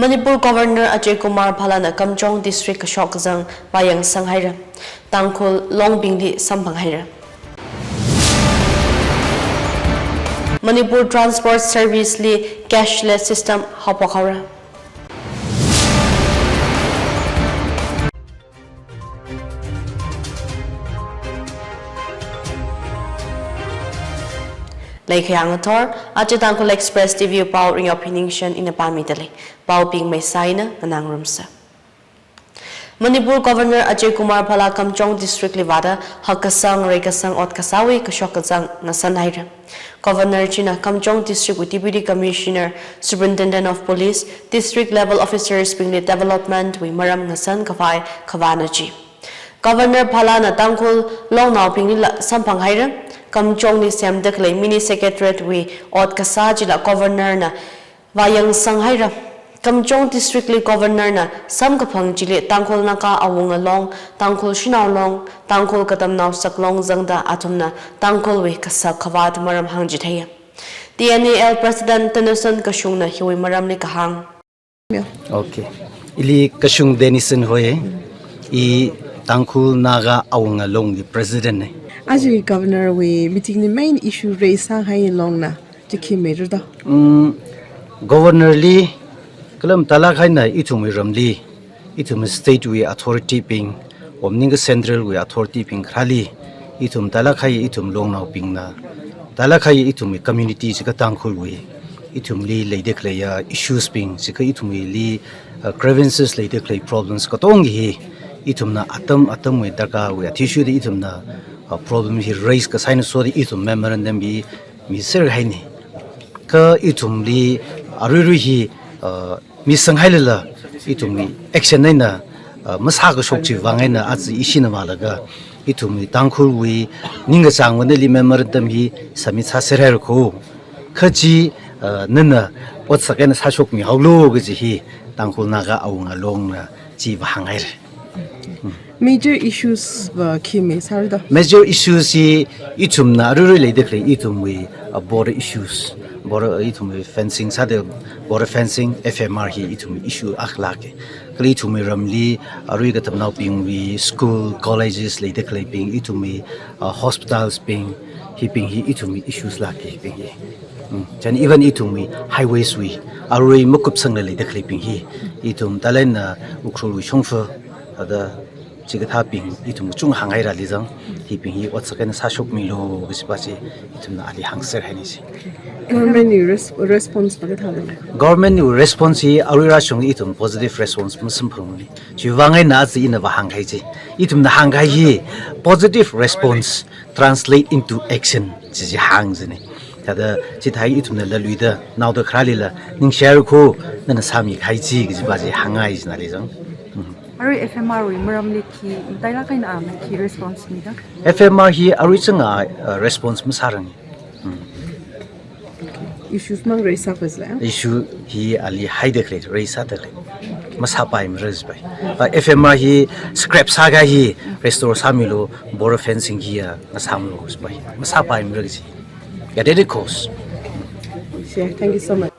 Manipur Governor Ajay Kumar Phalana Kamchong District Shokzang Bayang Sanghaira Tangkhul Longbingli Sampanghaira Manipur Transport Service Li Cashless System Hapakhaura Ringyaophi Thor Ajay Tangkhul Express Pvt Ringyaophi Ningshen in a Pamitali Paobing may sign Nanang Rumsa Manipur Governor Ajay Kumar Phala Kamchong District Livada Hakasang Rekasang Ot Kasawi Kashokazang Nasanhaira Governor China Kamchong District with Deputy Commissioner Superintendent of Police District Level Officers Pingli Development with Maram Nasan Kafai Kavanaji Governor Phala na Tangkhul Longnao Pingli Sampanghaira Kamchong ni Semdekle Mini Secretariat we Ot Kasajila Governor na Bayang Sanghaira Kamchong District Li Governor na Samkapang Jili Tangkhul Naka Awung Along Tangkhul Shinaw Long Tangkhul Katamnaw Saklong Zangda Atumna Tangkhul we Kasak Kavat Maram Hangjithaya TNAL President Tennyson Kashung na Hiwi Maram ni Kahang Okay Ili Kashung Denison Hoye I Tangkhul Naga Awung Along the President As a governor, we meeting the main issue raised Shanghai long na to keep major da. Governor Lee, Kalam Talakai na itum Ramli, itum state we authority ping, Omninga central we authority ping Krali, itum Talakai itum long now ping na, Talakai itum community sika Tangkhul we, itum Lee lay declare issues ping, sika itum Lee grievances lay declare problems katongi, itum na atom we daka we tissue the itum na. Problem he raised ka sign so the itum memorandum bi mi ser haini ka itum li aruru hi mi sanghaila itum mi action naina masa ka shokchi wangaina az isina malaga itum mi Tangkhul we ninga changwan li memorandum hi submit sa ser ko khaji nana what's again sa shok mi hawlo gi hi Tangkhul naga awunga long na ji wangaire Major issues were key sarda. Major issues is itum na related to itum we border issues, border itum fencing sade border fencing FMR hi itum issue akhlake. Kali itum ramli aruiga tamnao ping we school colleges related to ping itum we hospitals ping hi itum issues lake ping hi. Jan even itum we highways we arui mukup sang related to ping hi itum talen na ukrul we shongfa ada Chigata ping itum chung hangaira lizang hi ping hi what second sashok milo gisbachi itum na ali hangser hanisi government response hi arira chung itum positive response musum phangli chi wangai na chi ina ba hangai chi itum na hangai hi positive response translate into action chi hangzini tada chi thai itum na laluida now the khralila ning share ko na sami khai chi gisbachi hangai na lizang Ari FMR we maramli ki taila kain am ki response nida FMR hi ari changa response masarang issues mang raise up as la issue hi ali high declare raise at masapai mres bai FMR hi scrap saga hi restore samilo border fencing hi nasamlo bai masapai mres ya did course thank you so much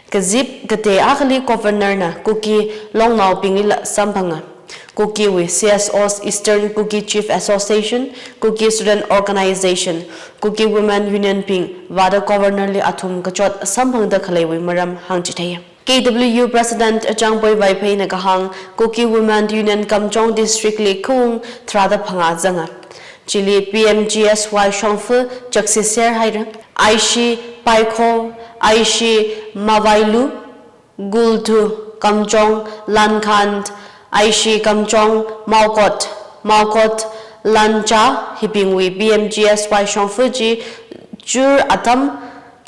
Kazip Gate Akali Governor na Kuki Longnao Pingila Sampanga Kuki with CSO's Eastern Kuki Chief Association Kuki Student Organization Kuki Women Union Ping Vada Governor Li Atum Kachot Sampang da Khale with Maram Hangchitaya KWU President Changboy Vaipai na Kahang Kuki Women Union Kamchong District Li Kung Trada Phanga Zanga Chili PMGSY Shongfu Jaksisir Haira Aishi Paikho Aishi Mavailu Gultu Kamchong Lankhand Aishi Kamchong Maukot Lancha Hipingwi BMGSY Shongfuji Jur Atam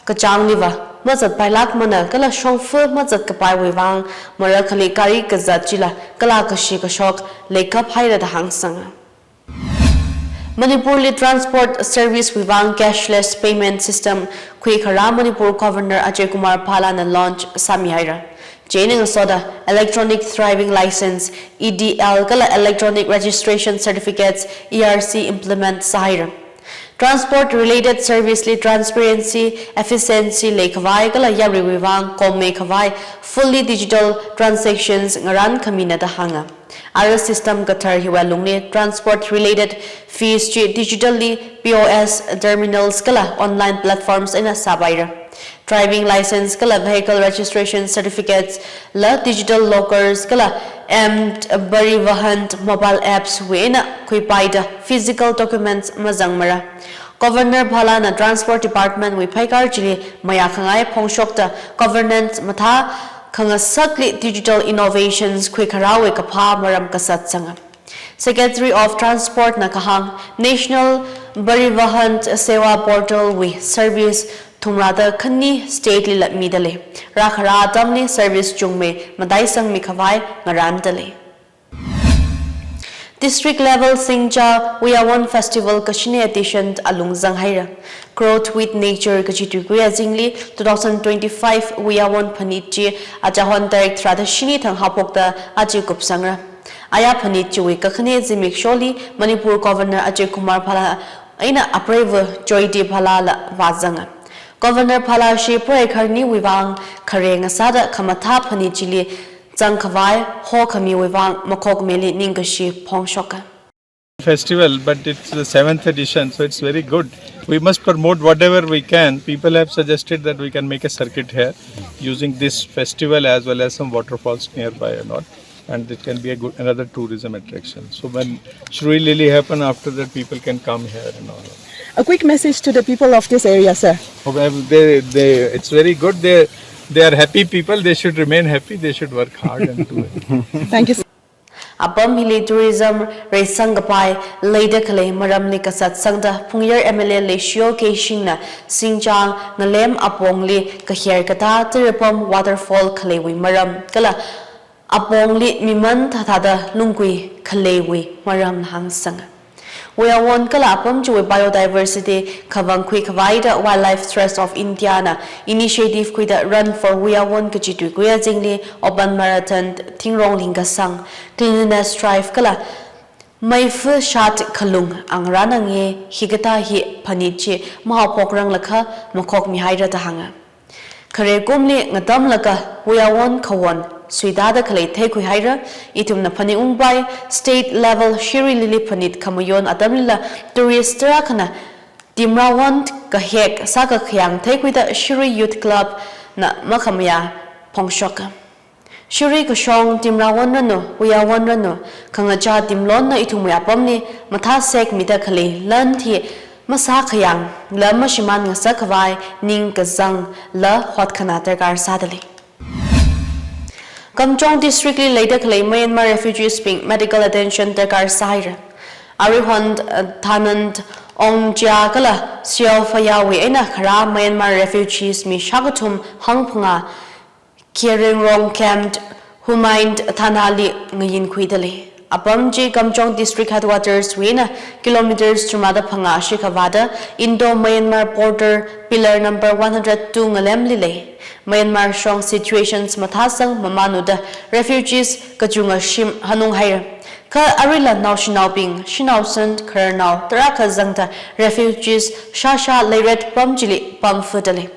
Kachang Liva Mazat Pailak Mana Kala Shongfu Mazat Kapai Wivang Marakali Kari Kazachila Kala Kashi Kashok Lekap Haira Hangsanga Manipur Transport Service Vivang Cashless Payment System Khuikara Manipur Governor Ajay Kumar Phala na launch Samihaira Jaining Soda Electronic Thriving License EDL Kala Electronic Registration Certificates ERC Implement Sahira Transport related service li transparency, efficiency le khawai kala yabri wivang komme khawai fully digital transactions ngaran kamina da hanga. Our system kathar hiwa lungni transport related fees digitally POS terminals kala online platforms in a sabaira. Driving license kala vehicle registration certificates la digital lockers kala and Barivahant mobile apps wena kuipaida physical documents mazangmara. Governor Bhalana Transport Department we paikar chili mayakhangai pongshokta governance matha khangasakli digital innovations kuikarawe kapha maram kasat sanga. Secretary of Transport nakahang National Barivahant Sewa Portal we service Tumrada Khani State Lilat Midale Rakhara Damni Service Jungme Madaisang Mikawai Marandale. District level Singcha We Are One Festival Kashini edition Alung Zanghaira. Growth with Nature Kachitukuya Zingli 2025 We Are One Panichi Ajahon Direct Radashini Thang Hapokta Ajikup Sangra. Aya Panichi we Kakhane Zimik Sholi Manipur Governor Ajay Kumar Phala Aina Apreva Joy Di Phala Vazanga. Governor Palashi Purekarni Wivang Kareng Asada Kamata Panichili Tangkhul Ho Kami Wivang Makok Meli Ningashi Pongshoka. Festival, but it's the 7th edition, so it's very good. We must promote whatever we can. People have suggested that we can make a circuit here using this festival as well as some waterfalls nearby and all. And it can be a good another tourism attraction. So when Shri Lily happen, after that people can come here and all. A quick message to the people of this area, sir. It's very good. They are happy people. They should remain happy. They should work hard and do it. Thank you, sir. Abam Hili Tourism Resangapai Leda Kale Maram Nikasat Sangda Pungyer MLA Leshio Keshina Singchang Nalem Apongli Kahir Kata Jiribam Waterfall Kalewi Maram Kala Apongli Miman Tatada Lungui Kalewi Maram Hang Sang. We are one kalapam to biodiversity kavankuikavaida wildlife trust of Indiana initiative kuida run for we are one kachitu kuya jingli open marathon thingrong lingasang cleanliness drive kala maifu shat khalung ang ranange higata hi phanichi mahapokrang lakha makok mi haira tahanga khare komli ngadam laka we are one khawon Suidada Kale Tekui Haira, Itum Napani Umbai, state level Shiri Lili Panit Kamayon Adamila, Tourist Rakana, Dimrawant Kahek, Saka Kyang, Tekwida Shiri Youth Club, Na Makamaya, Pongshoka. Shiri Kushong, Dimrawan Rano, we are one Rano, Kangaja Dimlona Itumia Pomni, Matasek Mita Kale, Lanti, Masakayang, La Mashiman Sakavai, Ning Kazang, La Hot Kanatagar Sadali. Kamchong district later claim Myanmar refugees being medical attention Dakar Sahira. Arihand Thanand Ong Jiakala Xiao Fayawi Ena Khara Myanmar refugees mishokhatum Hangpunga Kiering Rong Camp Humind Thanali ngayinkhuikasa. Apamji Kamchong district headwaters Wina kilometers to Madapanga Shikhavada Indore Myanmar border pillar number 102 Ngalem Lile. Myanmar strong situations mathasang mamanuda refugees kachunga shim hanung haira ka arila naw shinauping shinausand kharnaw taraka zangta refugees shasha leiret pamjili pamfutale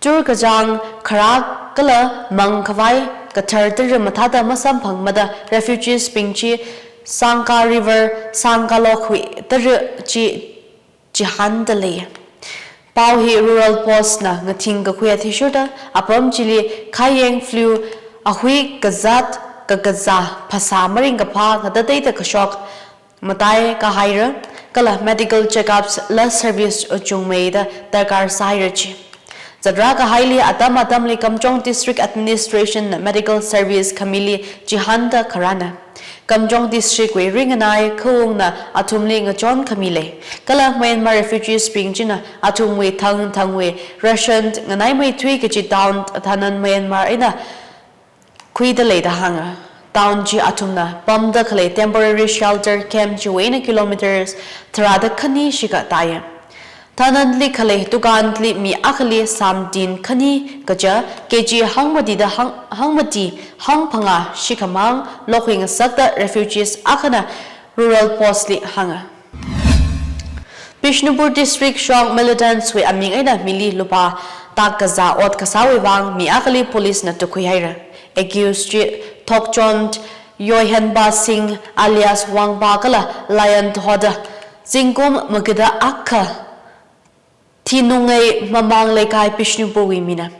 turkajang khara kala mangkhawai kathar tir mathada masam phangmada refugees pingchi sangka river sangka lokhui tar chi jihandale Paobing rural post na ngating kakuya thishuda apam chili khayeng flu ahui kazat kagaza phasa maring kapha ngadatai ta kashok matai ka haira kala medical checkups la service chungmei da dakar saira chi zadra ka highly atam li Kamchong district administration medical service kamili jihanda karana Kamchong district we ringanai khungna atumli ngachon kamile kala Myanmar refugees pingchina atumwe thangwe Russian nganai mai thui kichi town thanan Myanmar ina kuidale da hanga town ji atumna pamda khale temporary shelter camp juena kilometers thrada khani shika taya Tanan li khale tukan li mi akhli samdin khani kaja keji hangmadi da hangmati hangphanga shikamang lokhing sakta refugees akhana rural post li hanga Bishnupur District Swachh militants we aming aina mili lupa takaza ot kasawi wang mi akali police na tàluihaira. Accused Thokchont Yoihenba Singh alias Wang Bakala Lion Thoda Zingkum Magida Akka Tinungai Mamang Lekai Bishnupur Wimina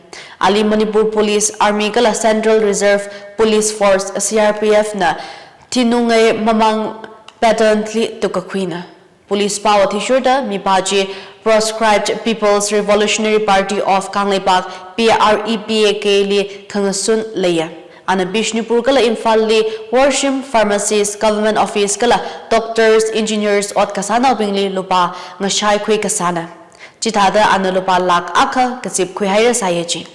Ali Manipur Police Army Kala Central Reserve Police Force CRPF na Tinungai Mamang patently Tukakwina Police Power Tishurda Mipaji Proscribed People's Revolutionary Party of Kanglepak PREPAK Li Kangasun Leya Ana Bishnupur Kala Infalli Worship Pharmacies Government Office Kala Doctors Engineers Ot Kasana Bingli Lupa ngayinkhuikasa Chitada Ana Lupa Lak Aka Kasip Khuihaira Sayachi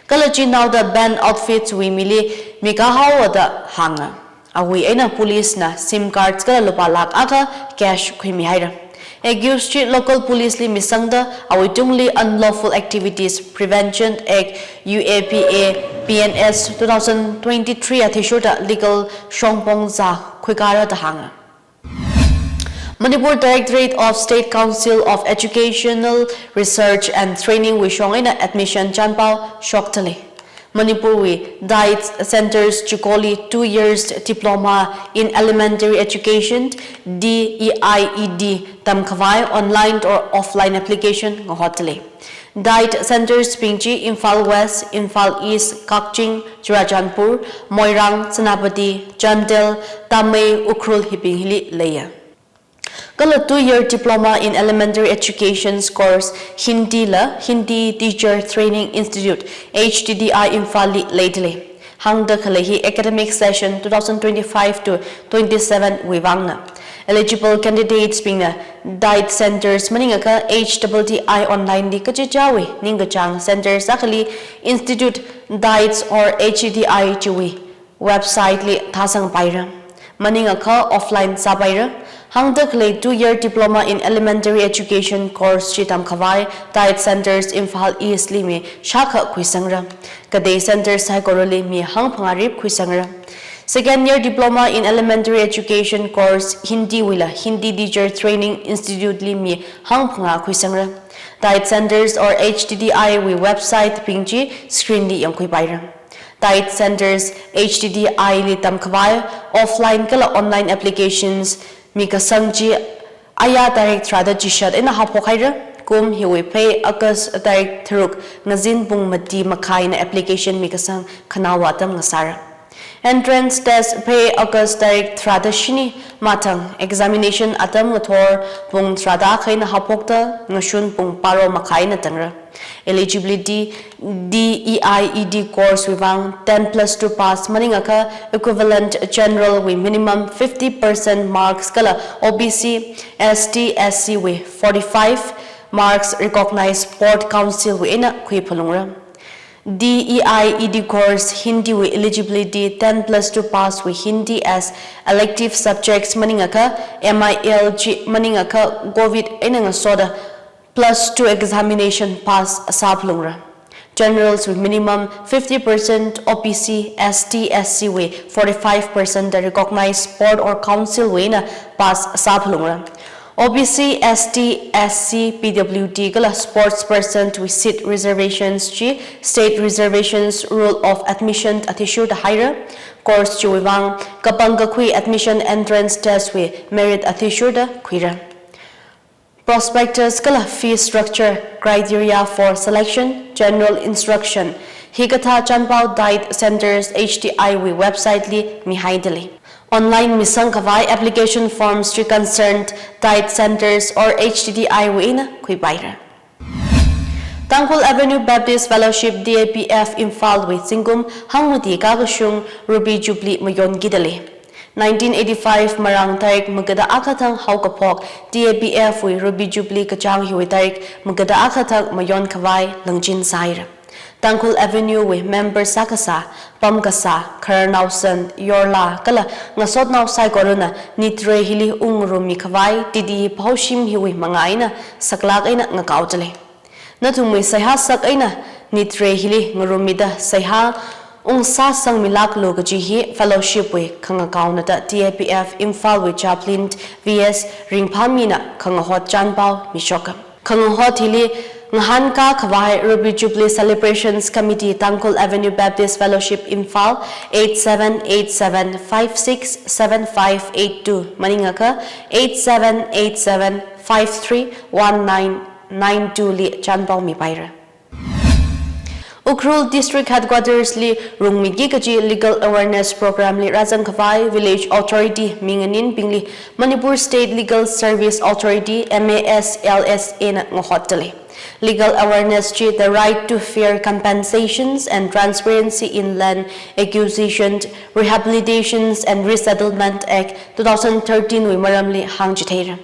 Kalachi now the band outfits we mili mikahawa da hanga awi ena police na SIM cards kala lupa lak aka cash khuimihaira Accused local police li misangda awi tungli unlawful activities prevention act UAPA PNS 2023 athishurta legal shongpong za khuikara da hanga Manipur Directorate of State Council of Educational Research and Training Wishongina Admission Chanpao Shoktali. Manipur we died centers Chikoli 2 years diploma in elementary education DEIED Tamkhawai online or offline application ngahotali. Died centers Pingchi, Imphal West, Imphal East, Kakching, Churachandpur, Moirang, Senapati, Chandel, Tamay, Ukhrul Hipinghili Leya. Kala 2-year diploma in elementary education course Hindi Teacher Training Institute HTDI Imphali lately. Hangda Kalehi academic session 2025 to 27 Wivangna. Eligible candidates being died centers maningaka HTTI online di kajijawi ningachang centers akali institute diets or HTDI chiwi website li thàsanghaira maningaka offline sabaira Hangdak lay 2-year diploma in elementary education course Chitam Khawai diet centers Imphal East Limi Shakha Khuisangra Kadei centers Saikoroli Mi Hang Pangarip Khuisangra Second year diploma in elementary education course Hindi Wila Hindi Teacher Training Institute Limi Hang Panga Khuisangra diet centers or HTDI we website Pingji screen di yang Khuibaira diet centers HTDI li Tamkhawai offline kala online applications Mika Sangji Aya direct Trada Jishat in a Hapokhaira Kum Hiwi Pay Akas direct Thuruk Nazin Bung Mati Makai na application Mika Sang Kanawatam Nasara Entrance test pay Akas direct Trada Shini Matang examination atam ngathor Bung Trada Khay na Hapokta Ngashun Bung Paro Makai na Tangra Eligibility DEIED course wivang 10+ to pass maningaka equivalent general with minimum 50% marks kala OBC ST SC with 45 marks recognized Port Council with ina khuipalungra DEIED course Hindi with eligibility 10+ to pass with Hindi as elective subjects maningaka MILG maningaka COVID ina soda +2 examination pass saplungra. Generals with minimum 50% OPC, ST, SC with 45% the recognized Port or Council way na pass saplungra. OBC, ST, SC, PWD gala sports person with seat reservations G, state reservations rule of admission atishu haira course chuwang kapanga kui admission entrance test with merit atishu kuira. Prospectus kala fee structure criteria for selection general instruction hikatha chanpao diet centers HTI we website li mihaidali online misangkavai application forms to concerned diet centers or HTDI we in kuibaira Tangkhul Avenue Baptist Fellowship DAPF Imphal with Singum hangmuti kagashung Ruby Jubilee Mayon Gidali 1985 marang tarik magada akathang haukapok DAPF with Ruby Jubilee kachang hiwi tarik magada akathang mayon kawai langjin saira Tangkhul Avenue with member sakasa pamkasa karnausan yorla kala ngasot naw sai corona nitre hili ungrumi kawai TTE paushim hiwi mangaina saklak aina ngakautale nathumui saiha sak aina nitre hili ngurumida saiha ong sa sang milak lo ga ji hi fellowship we khanga kauna ta TAPF Imphal we chaplain VS Ringphamina khanga hot chanpao mishokha khanga hot hili ngahan ka khawai Ruby Jubilee Celebrations Committee Tangkhul Avenue Baptist Fellowship Imphal 8787567582 maninga ka 8787531992 li chanpao mi paira Ukhrul District Headquarters li Rungmigi Kaji Legal Awareness Program li Tàsanghaira Village Authority Minganin Pingli Manipur State Legal Service Authority MASLSA na ngahotali Legal awareness to the right to fair compensations and transparency in land acquisition, rehabilitations and resettlement act 2013 we maramli hangjithaira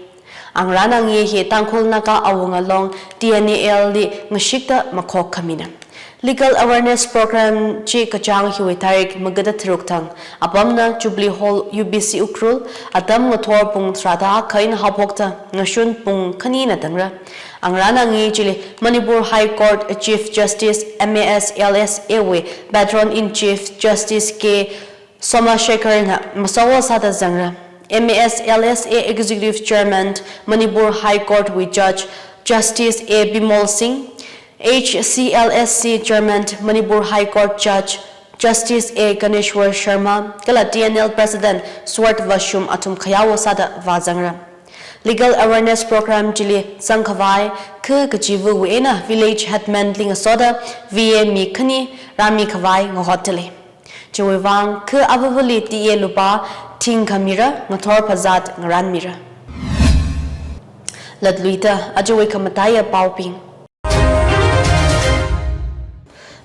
ang ranang ye tangkhul naka awungalong TNAL li ngashikta makhok khamina Legal awareness program chi kachang hiwi tarik magada thruktang apamna Jubilee Hall UBC Ukhrul atam ngathor pung trada khain hapokta ngashun pung khanina tangra ang ranangi chili Manipur High Court Chief Justice MASLSA we Patron in Chief Justice K Somashekar na masawa sada zangra MASLSA Executive Chairman Manipur High Court we Judge Justice A Bimol Singh HCLSC Chairman Manipur High Court Judge Justice A Ganeshwar Sharma kala TNL President Swart Vashum atum khayawo sada vazangra Legal awareness program chili sangkhawai khu kajivu wena village headman ling soda VA mi khani rami khawai ngahotele chiwang khu avavali TTE lupa thingkathum ngathor phazat ngaran mira ladluita ajoi khamataiya Paobing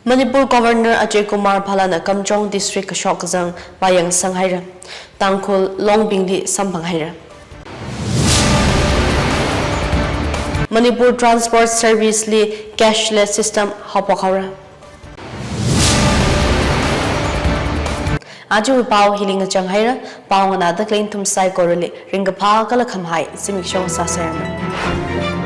Manipur Governor Ajay Kumar Phalana Kamjong District Kashokzang Bayang Sanghaira Tangkhul Longbingli Sambanghaira Manipur Transport Service li cashless system hapokhaura Aju pau hiling changhaira pau ngana da klein tum sai korali ringapha kala khamhai simikshong sasayana